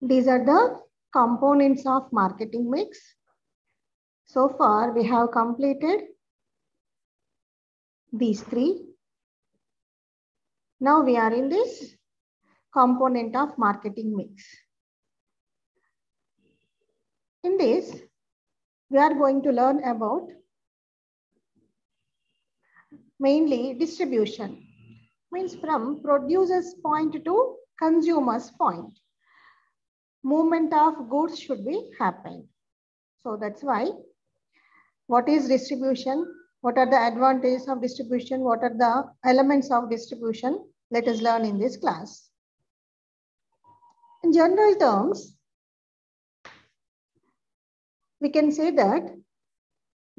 These are the components of marketing mix. So far, we have completed these three. Now we are in this component of marketing mix. In this, we are going to learn about mainly distribution. Means from producer's point to consumer's point. Movement of goods should be happening. So that's why, what is distribution? What are the advantages of distribution? What are the elements of distribution? Let us learn in this class. In general terms, we can say that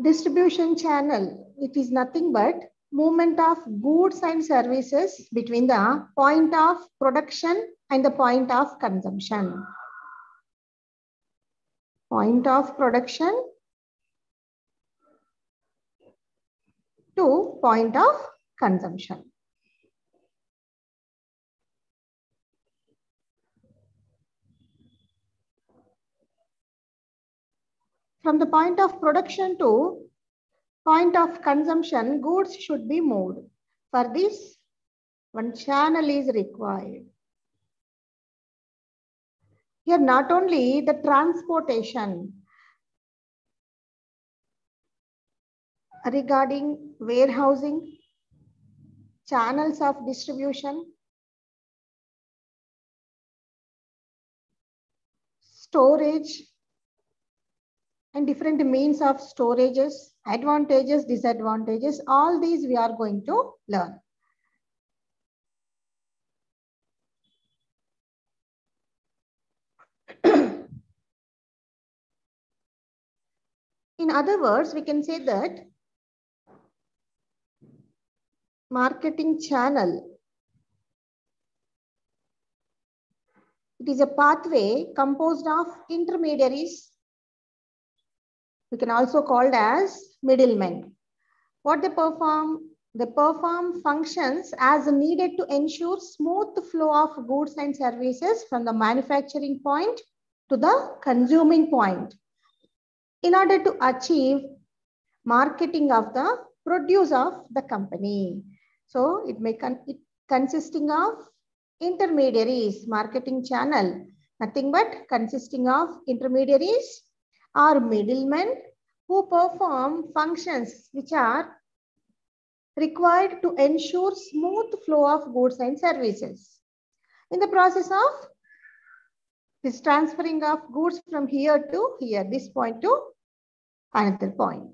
distribution channel, it is nothing but movement of goods and services between the point of production and the point of consumption. Point of production to point of consumption. From the point of production to point of consumption, goods should be moved. For this, one channel is required. Here, not only the transportation regarding warehousing, channels of distribution, storage, and different means of storages, advantages, disadvantages, all these we are going to learn. In other words, we can say that marketing channel, it is a pathway composed of intermediaries. We can also call it as middlemen. What they perform? They perform functions as needed to ensure smooth flow of goods and services from the manufacturing point to the consuming point in order to achieve marketing of the produce of the company. So it consisting of intermediaries, marketing channel, nothing but consisting of intermediaries or middlemen who perform functions which are required to ensure smooth flow of goods and services. In the process of this transferring of goods from here to here, this point to another point.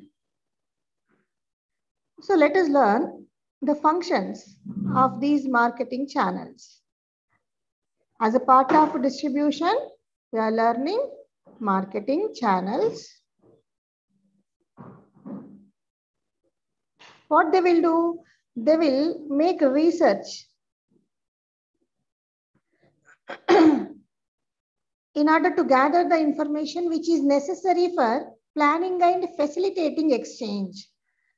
So let us learn the functions of these marketing channels. As a part of distribution, we are learning marketing channels. What they will do? They will make research in order to gather the information which is necessary for planning and facilitating exchange.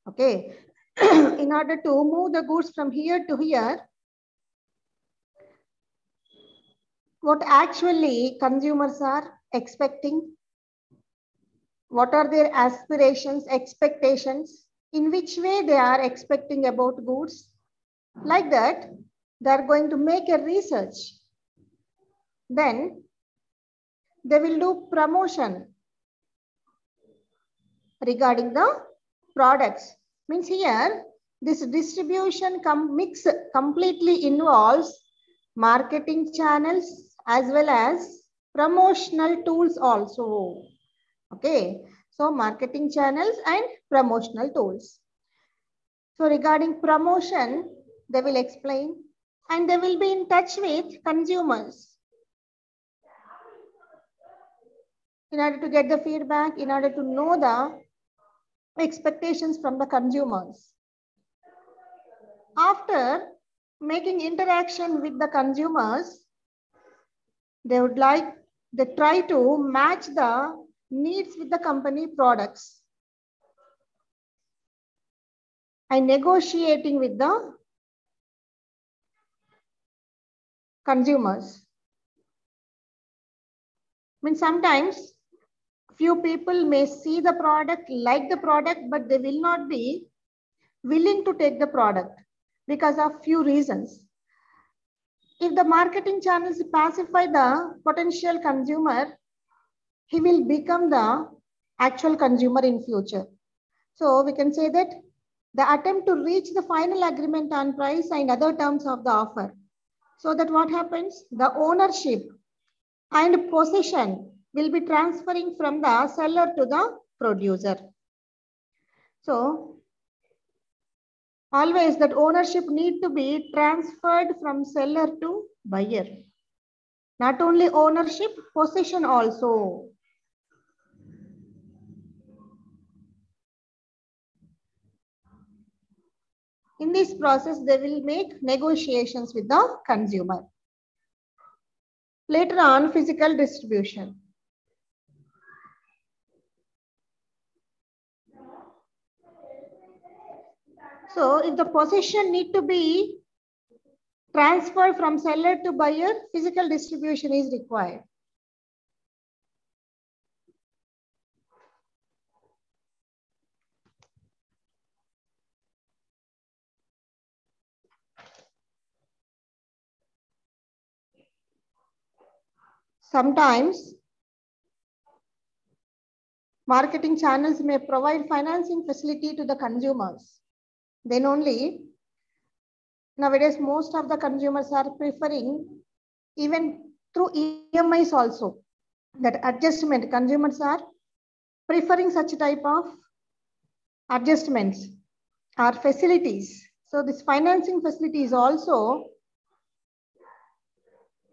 Okay. In order to move the goods from here to here, what actually consumers are expecting, what are their aspirations, expectations, in which way they are expecting about goods. Like that, they are going to make a research. Then they will do promotion regarding the products. Means here, this distribution mix completely involves marketing channels as well as promotional tools also. Okay, so marketing channels and promotional tools. So regarding promotion, they will explain and they will be in touch with consumers in order to get the feedback, in order to know the expectations from the consumers. After making interaction with the consumers, they try to match the needs with the company products and negotiating with the consumers. mean, sometimes few people may see the product, like the product, but they will not be willing to take the product because of few reasons. If the marketing channels pacify the potential consumer, he will become the actual consumer in future. So we can say that the attempt to reach the final agreement on price and other terms of the offer. So that what happens? The ownership and possession will be transferring from the seller to the producer. So always that ownership need to be transferred from seller to buyer. Not only ownership, possession also. In this process, they will make negotiations with the consumer. Later on, physical distribution. So if the possession need to be transferred from seller to buyer, physical distribution is required. Sometimes marketing channels may provide financing facility to the consumers. Then only, nowadays, most of the consumers are preferring even through EMIs also. That adjustment, consumers are preferring such type of adjustments or facilities. So this financing facility is also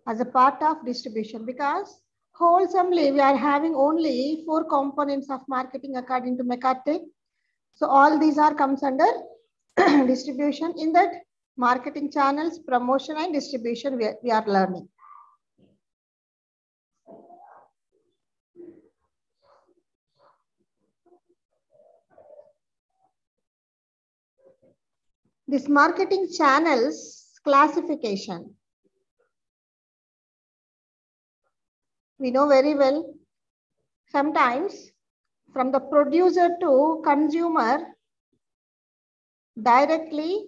as a part of distribution, because wholesomely we are having only 4 components of marketing according to McCarthy. So all these are comes under distribution. In that, marketing channels, promotion and distribution we are learning. This marketing channels classification. We know very well, sometimes from the producer to consumer, directly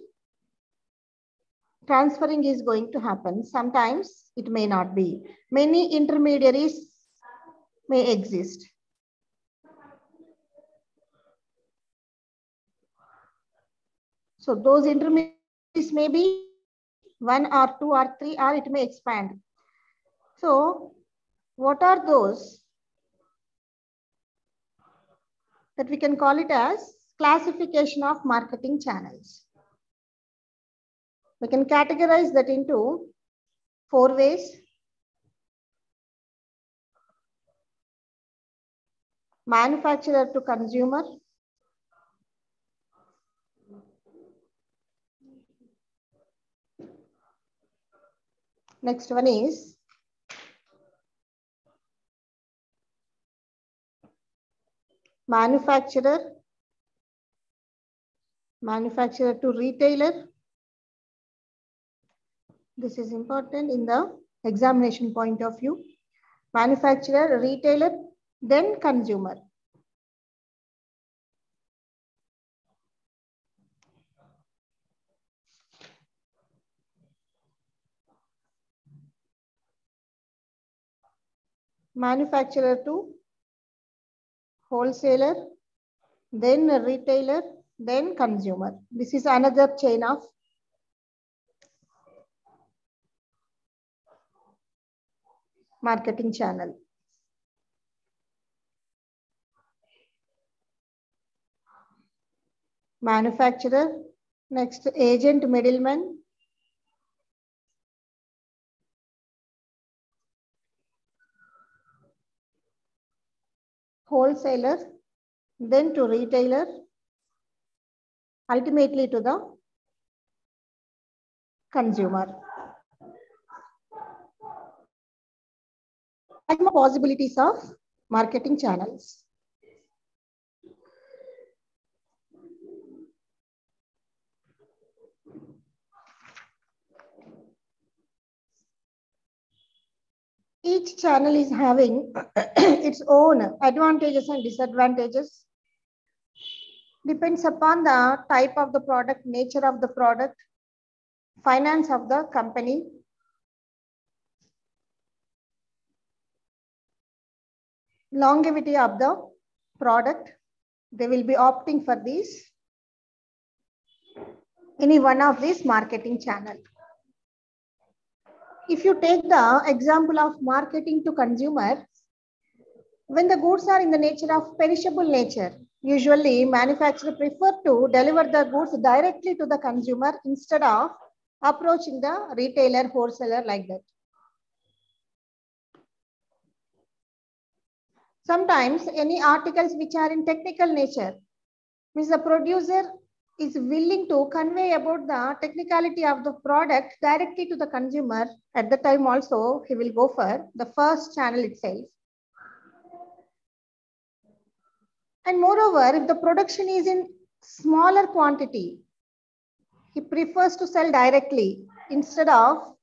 transferring is going to happen. Sometimes it may not be. Many intermediaries may exist. So those intermediaries may be 1 or 2 or 3, or it may expand. So what are those? That we can call it as classification of marketing channels. We can categorize that into 4 ways. Manufacturer to consumer, next one is manufacturer to retailer. This is important in the examination point of view. Manufacturer, retailer, then consumer. Manufacturer to wholesaler, then retailer, then consumer. This is another chain of marketing channel. Manufacturer, next agent, middleman, wholesaler, then to retailer, ultimately to the consumer. Possibilities of marketing channels. Each channel is having its own advantages and disadvantages. Depends upon the type of the product, nature of the product, finance of the company. Longevity of the product. They will be opting for these, any one of these marketing channel. If you take the example of marketing to consumer, when the goods are in the nature of perishable nature, usually manufacturer prefer to deliver the goods directly to the consumer instead of approaching the retailer, wholesaler like that. Sometimes any articles which are in technical nature, means the producer is willing to convey about the technicality of the product directly to the consumer. At the time also, he will go for the first channel itself. And moreover, if the production is in smaller quantity, he prefers to sell directly instead of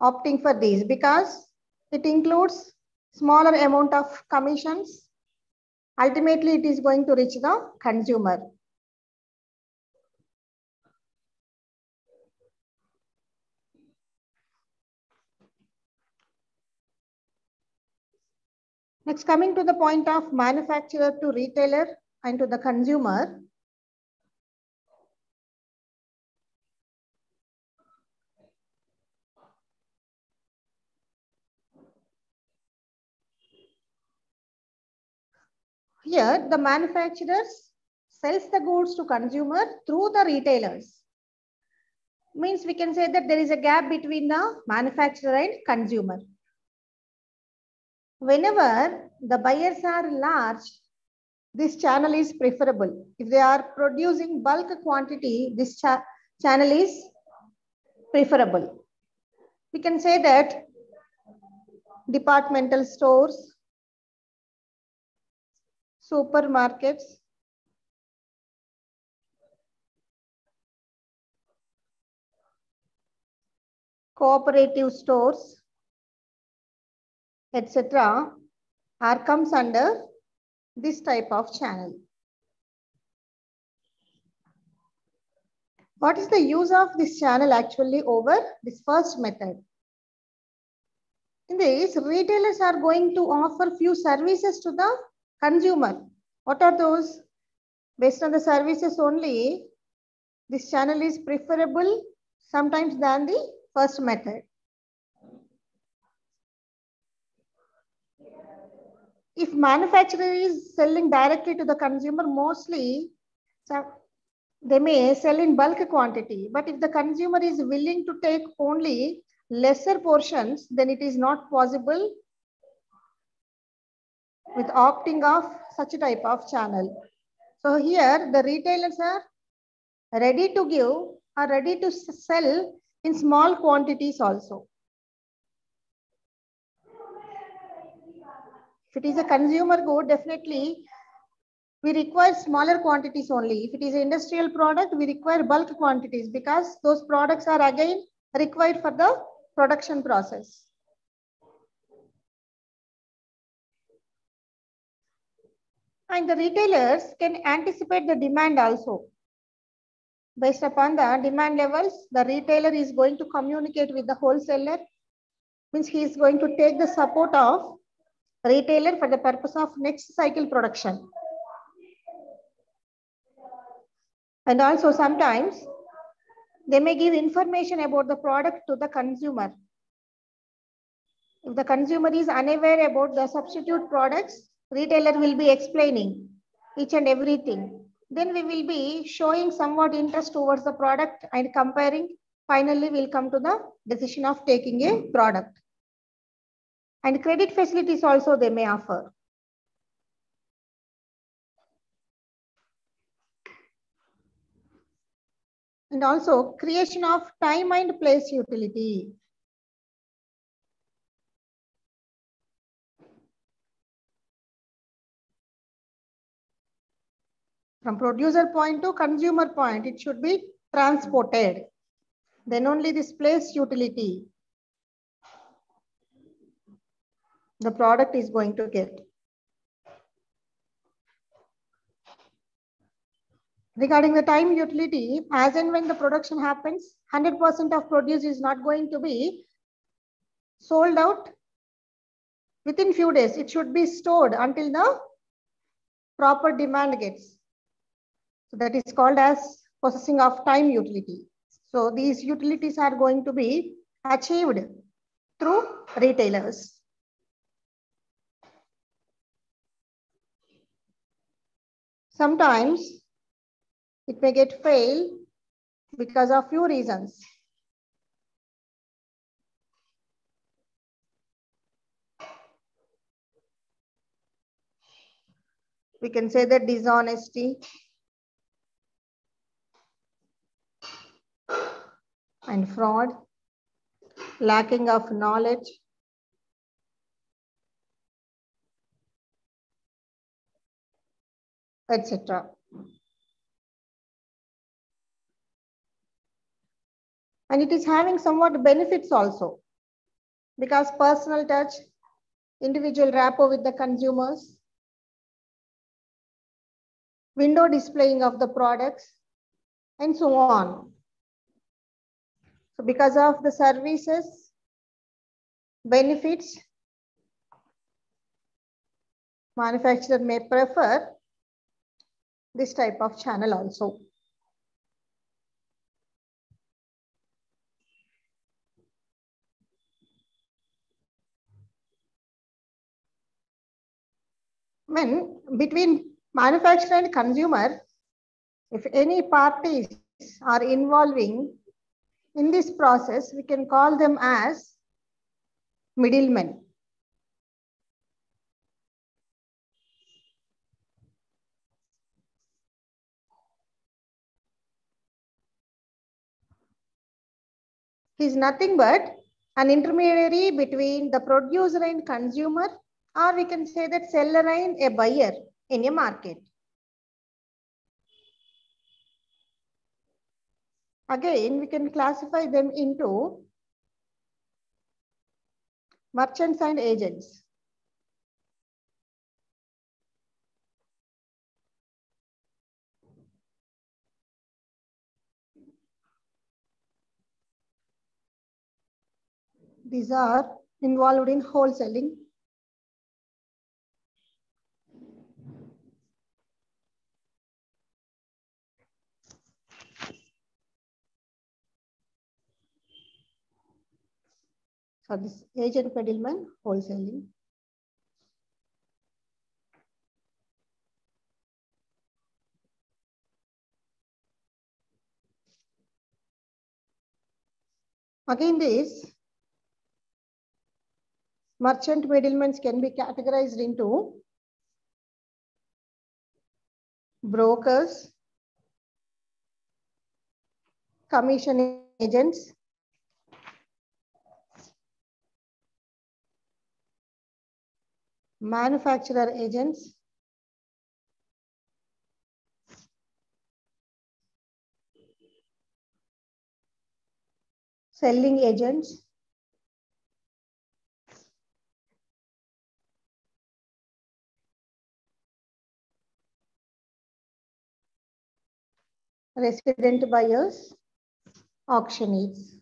opting for these because it includes smaller amount of commissions. Ultimately, it is going to reach the consumer. Next, coming to the point of manufacturer to retailer and to the consumer. Here, the manufacturers sells the goods to consumer through the retailers. Means we can say that there is a gap between the manufacturer and consumer. Whenever the buyers are large, this channel is preferable. If they are producing bulk quantity, this channel is preferable. We can say that departmental stores, supermarkets, cooperative stores, etc. comes under this type of channel. What is the use of this channel actually over this first method? In this, retailers are going to offer few services to the consumer. What are those? Based on the services only, this channel is preferable sometimes than the first method. If manufacturer is selling directly to the consumer, mostly they may sell in bulk quantity. But if the consumer is willing to take only lesser portions, then it is not possible with opting of such a type of channel. So here the retailers are ready to give or ready to sell in small quantities also. If it is a consumer good, definitely we require smaller quantities only. If it is an industrial product, we require bulk quantities because those products are again required for the production process. And the retailers can anticipate the demand also. Based upon the demand levels, the retailer is going to communicate with the wholesaler. Means he is going to take the support of retailer for the purpose of next cycle production. And also sometimes they may give information about the product to the consumer. If the consumer is unaware about the substitute products, retailer will be explaining each and everything. Then we will be showing somewhat interest towards the product and comparing. Finally, we'll come to the decision of taking a product. And credit facilities also they may offer. And also creation of time and place utility. From producer point to consumer point, it should be transported. Then only this place utility. the product is going to get. Regarding the time utility, as and when the production happens, 100% of produce is not going to be sold out within few days. It should be stored until the proper demand gets. So that is called as processing of time utility. So these utilities are going to be achieved through retailers. Sometimes it may get failed because of few reasons. We can say that dishonesty and fraud, lacking of knowledge, etc. And it is having somewhat benefits also, because personal touch, individual rapport with the consumers, window displaying of the products, and so on. So because of the services, benefits, manufacturer may prefer this type of channel also. When between manufacturer and consumer, if any parties are involving in this process, we can call them as middlemen. He is nothing but an intermediary between the producer and consumer, or we can say that seller and a buyer in a market. Again, we can classify them into merchants and agents. These are involved in wholesaling. So this agent middleman, wholesaling. Again, these merchant middlemen can be categorized into brokers, commission agents, manufacturer agents, selling agents, resident buyers, auctioneers.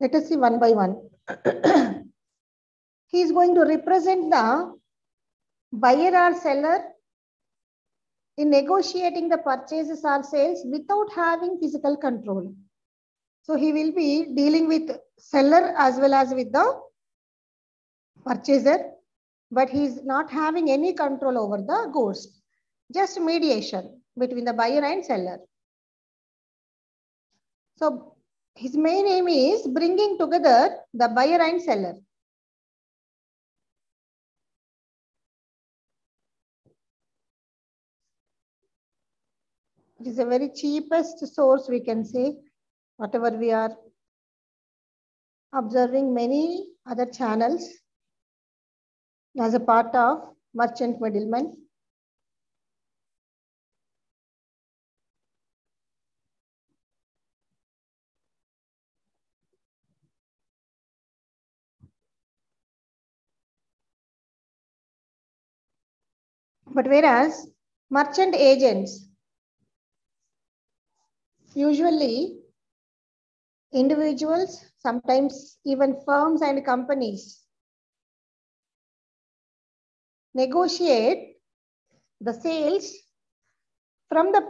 Let us see one by one. He is going to represent the buyer or seller in negotiating the purchases or sales without having physical control. So he will be dealing with seller as well as with the purchaser, but he is not having any control over the goods. Just mediation between the buyer and seller. So his main aim is bringing together the buyer and seller. It is a very cheapest source, we can say, whatever we are observing many other channels as a part of merchant middleman. But whereas merchant agents, usually individuals, sometimes even firms and companies, negotiate the sales from the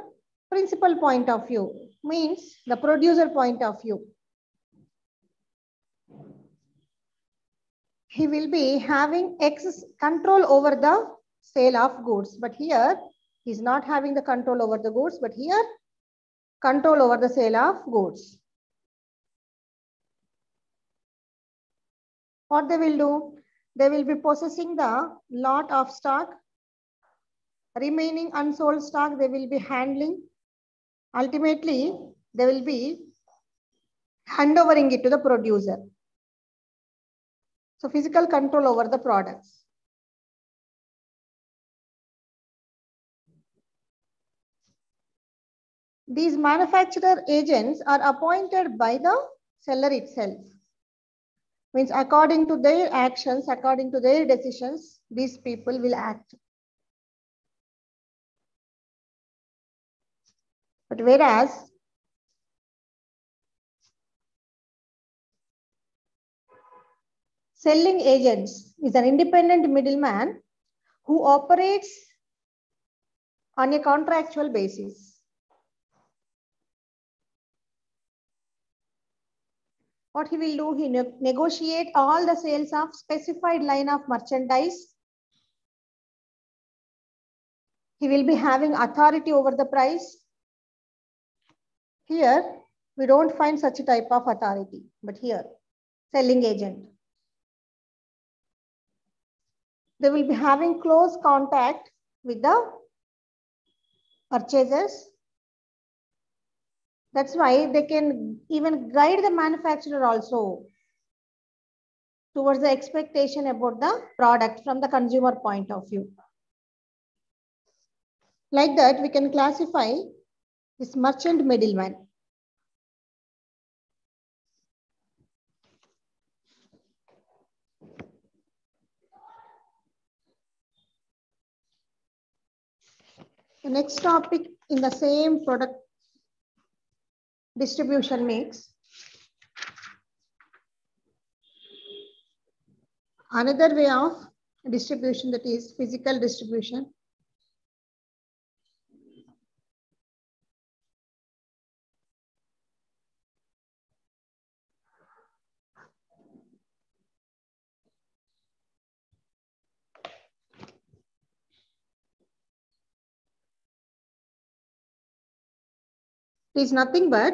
principal point of view, means the producer point of view. He will be having excess control over the sale of goods. But here, he's not having the control over the goods, but here, control over the sale of goods. What they will do? They will be possessing the lot of stock. Remaining unsold stock, they will be handling. Ultimately, they will be handovering it to the producer. So physical control over the products. These manufacturer agents are appointed by the seller itself. Means according to their actions, according to their decisions, these people will act. But whereas selling agents is an independent middleman who operates on a contractual basis. What he will do, he negotiate all the sales of specified line of merchandise. He will be having authority over the price. Here, we don't find such a type of authority, but here, selling agent. They will be having close contact with the purchasers. That's why they can even guide the manufacturer also towards the expectation about the product from the consumer point of view. Like that, we can classify this merchant middleman. The next topic in the same product distribution mix. Another way of distribution, that is physical distribution. It is nothing but,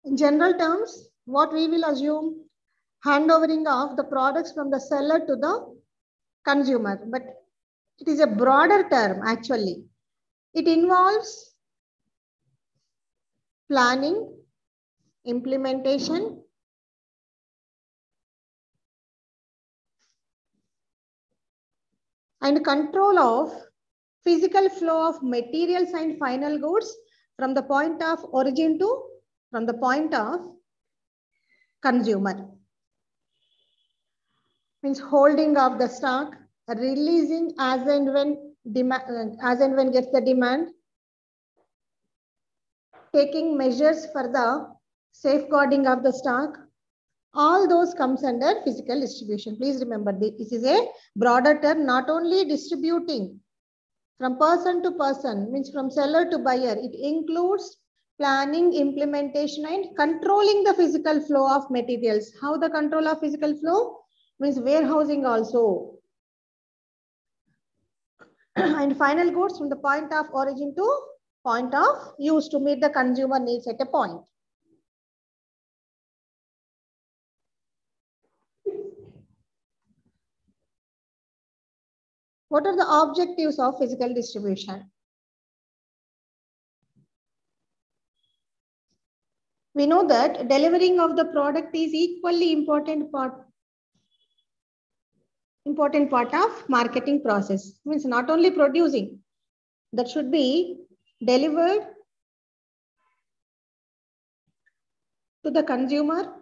in general terms, what we will assume, handovering of the products from the seller to the consumer. But it is a broader term actually. It involves planning, implementation, and control of physical flow of materials and final goods from the point of origin to from the point of consumer. Means holding of the stock, releasing as and when gets the demand, taking measures for the safeguarding of the stock. All those comes under physical distribution. Please remember, this is a broader term, not only distributing from person to person, means from seller to buyer. It includes planning, implementation, and controlling the physical flow of materials. How the control of physical flow? Means warehousing also. And final goods from the point of origin to point of use to meet the consumer needs at a point. What are the objectives of physical distribution? We know that delivering of the product is equally important part of marketing process. Means not only producing, that should be delivered to the consumer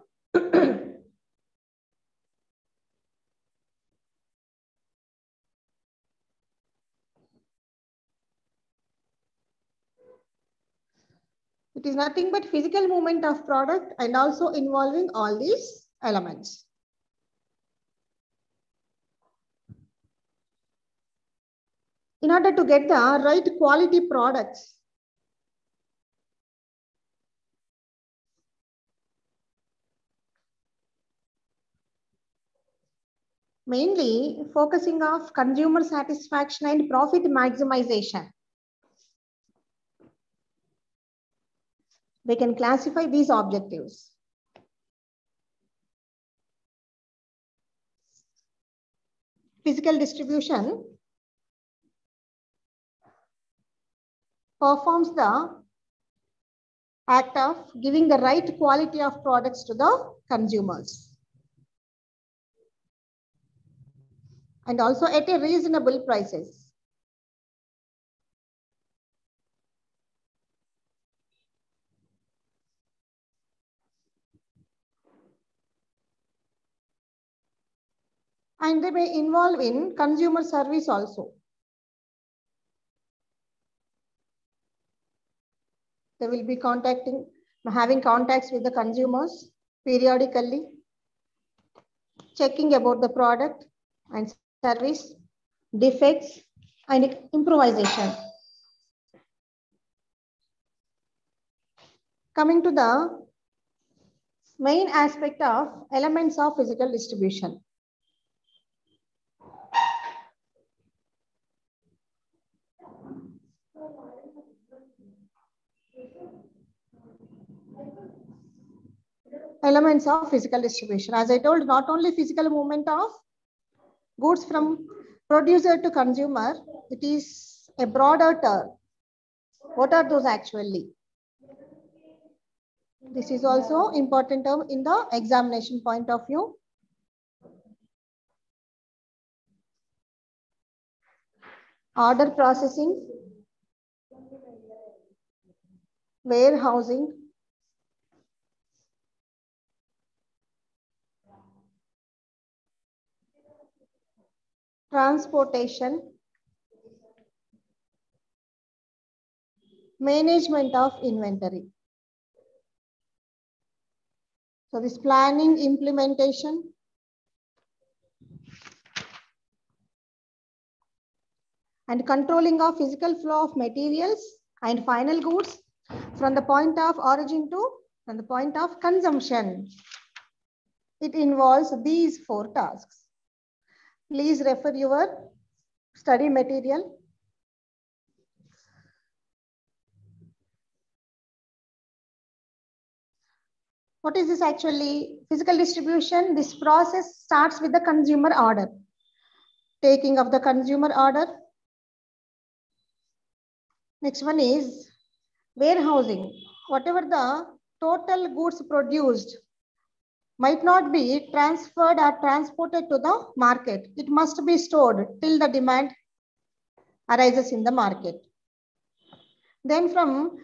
It is nothing but physical movement of product and also involving all these elements. In order to get the right quality products, mainly focusing of consumer satisfaction and profit maximization, we can classify these objectives. Physical distribution performs the act of giving the right quality of products to the consumers and also at a reasonable prices. And they may involve in consumer service also. They will be having contacts with the consumers periodically, checking about the product and service, defects, and improvisation. Coming to the main aspect of elements of physical distribution. Elements of physical distribution. As I told, not only physical movement of goods from producer to consumer, it is a broader term. What are those actually? This is also important term in the examination point of view. Order processing, warehousing, transportation, management of inventory. So this planning, implementation, and controlling of physical flow of materials and final goods from the point of origin to from the point of consumption. It involves these 4 tasks. Please refer your study material. What is this actually? Physical distribution, this process starts with the consumer order. Taking of the consumer order. Next one is warehousing. Whatever the total goods produced might not be transferred or transported to the market. It must be stored till the demand arises in the market. Then from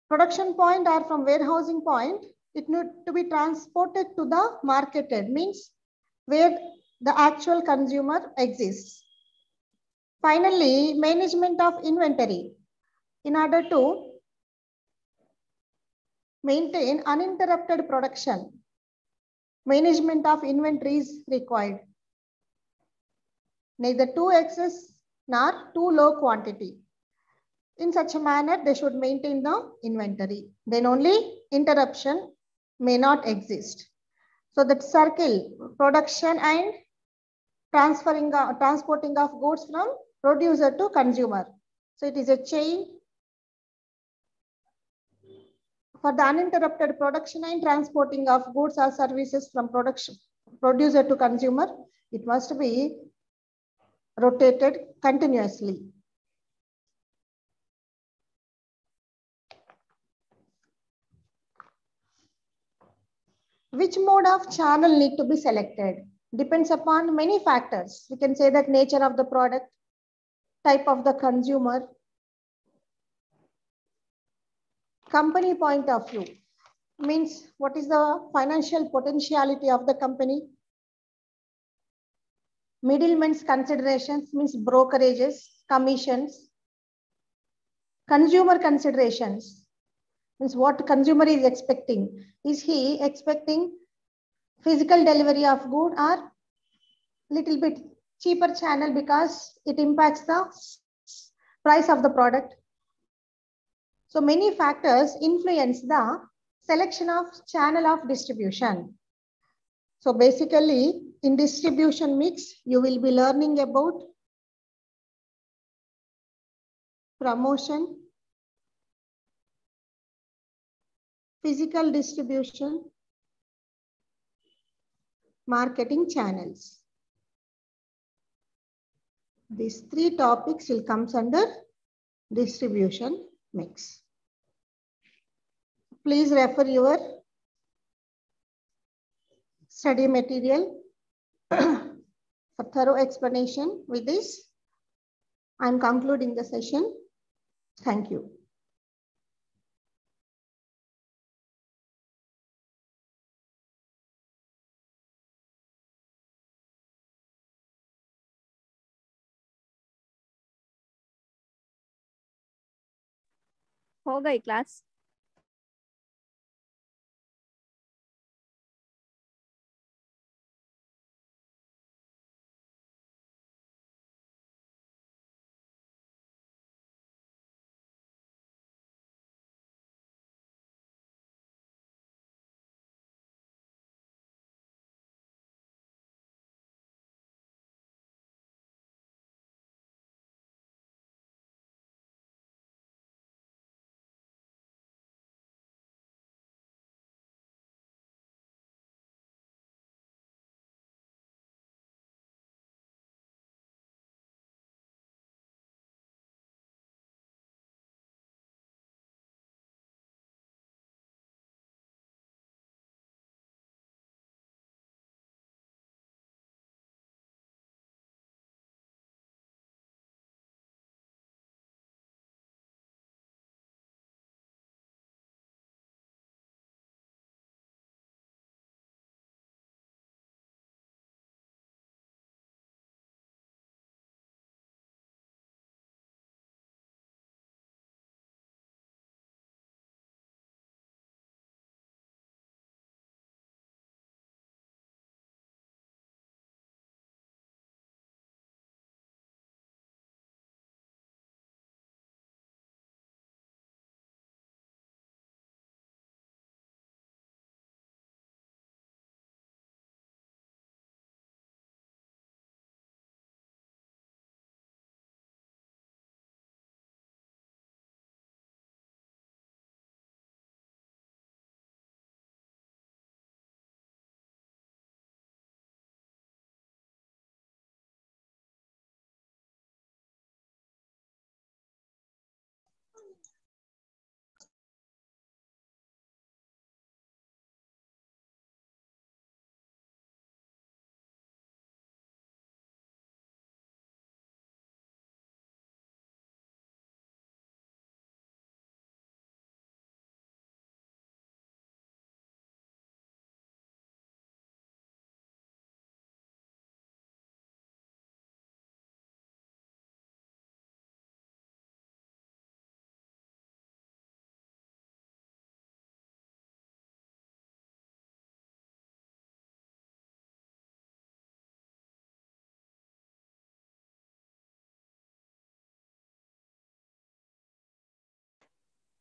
production point or from warehousing point, it need to be transported to the marketed, means where the actual consumer exists. Finally, management of inventory. In order to maintain uninterrupted production, management of inventory is required. Neither too excess nor too low quantity. In such a manner, they should maintain the inventory. Then only interruption may not exist. So that circle, production and transporting of goods from producer to consumer. So it is a chain. For the uninterrupted production and transporting of goods or services from producer to consumer, it must be rotated continuously. Which mode of channel need to be selected? Depends upon many factors. We can say that nature of the product, type of the consumer, company point of view, means what is the financial potentiality of the company, middlemen's considerations, means brokerages, commissions, consumer considerations, Means what consumer is expecting. Is he expecting physical delivery of good or little bit cheaper channel because it impacts the price of the product? So many factors influence the selection of channel of distribution. So basically in distribution mix, you will be learning about promotion, physical distribution, marketing channels. These three topics will come under distribution mix. Please refer your study material for thorough explanation. With this, I am concluding the session. Thank you. हो गई class?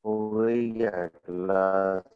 हो गई क्या class?